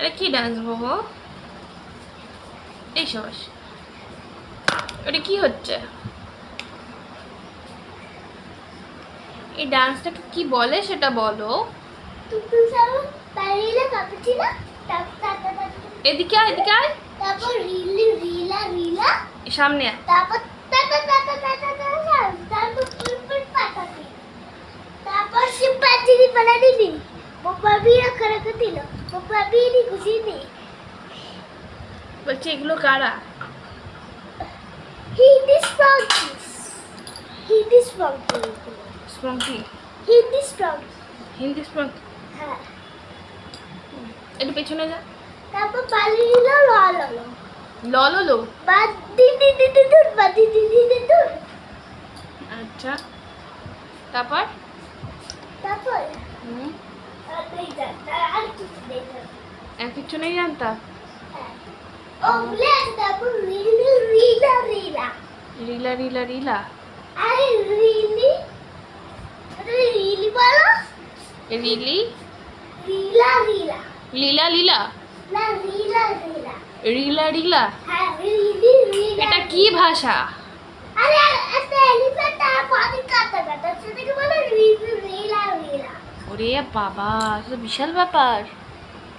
এটা কি ডান্স বাবু? এই সবাস, এটা কি হচ্ছে? এই ডান্সটাকে কি বলে সেটা বলো। এদিকে আয়, এদিকে আয়, তারপর রিলি রিলা রিলা সামনে আয়। তারপর তারপর ফুলফুল পাতাতি তারপর সিম্পাজিনি বানানি বাবা বিয়া করে দিল বাবা বিয়ে খুশি নেই। বলছে এগুলো কারা? হিন্দি স্পঞ্জিস হিন্দি স্পঞ্জিস স্পঙ্কি? হিন্দি স্পঞ্জিস হিন্দি স্পঙ্কি? হ্যাঁ। একটু পেছনে যা। তারপর পালিয়ে ল ল ল ল ললো। বাদ দি দি দি দি দূর বাদ দি দি দি দি দূর। আচ্ছা, তারপর? তারপর হুম, আর নেই জানতা আর কিছু নেই জানতা। আর কিছু নেই জানতা? ও ভুলে আছে। তারপর রিলি রিলা রিলা রিলা রিলা রিলা? আরে রিলি রিলি বলো। রিলি? রিলা রিলা লীলা লীলা? না রিলা রিলা। রিলা রিলা? হ্যাঁ রিলি রিলা। এটা কি ভাষা? আরে একটা এলিফ্যান্ট আর পানি কাটা কাটা সেটাকে বলে রিলি রিলা রিলা। ওরে বাবা, এটা বিশাল ব্যাপার।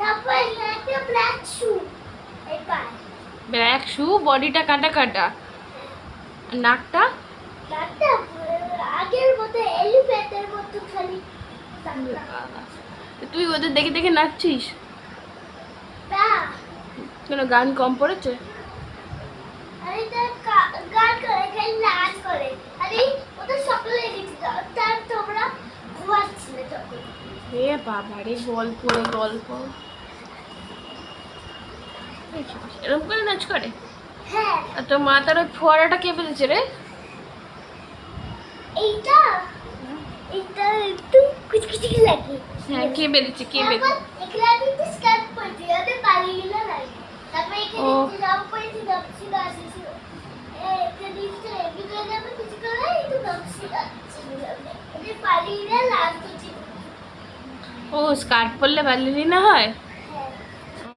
তারপর একটা ব্ল্যাক শু এবার ব্ল্যাক শু, বডিটা কাটা কাটা, নাকটা? একটা আগের মতো এলিফ্যান্টের মতো খালি তুই ওদের দেখে দেখে নাচছিস তা। কেন? গান কম পড়েছে? আরে গান করে খালি নাচ করে। আরে ওদের সকালে গেছিল তার তোমরা ঘুমাচ্ছিলে তখন। হে বাবা রে, গল্প রে গল্প। এরকম করে নাচ করে? হ্যাঁ আর তোর মা তার ওই ফোয়ারাটা কে পেয়েছে রে? এইটা এইটা একটু কুচকুচি লাগে। হ্যাঁ, কে বেঁধেছে? কে তারপর বেঁধেছে? এখানে একটু স্কার্ট পরেছি ওদের পালিয়ে গেল লাগে। তারপর এখানে ও। একটু জামা পরেছি দপসি আসছিল। একটা দিচ্ছে এমনি করে যাবে কিছু করে একটু দপসি আসছিল ওদের পালিয়ে গেল লাস্ট হচ্ছে। ও, স্কার্ট পরলে ব্যালেরিনা হয়?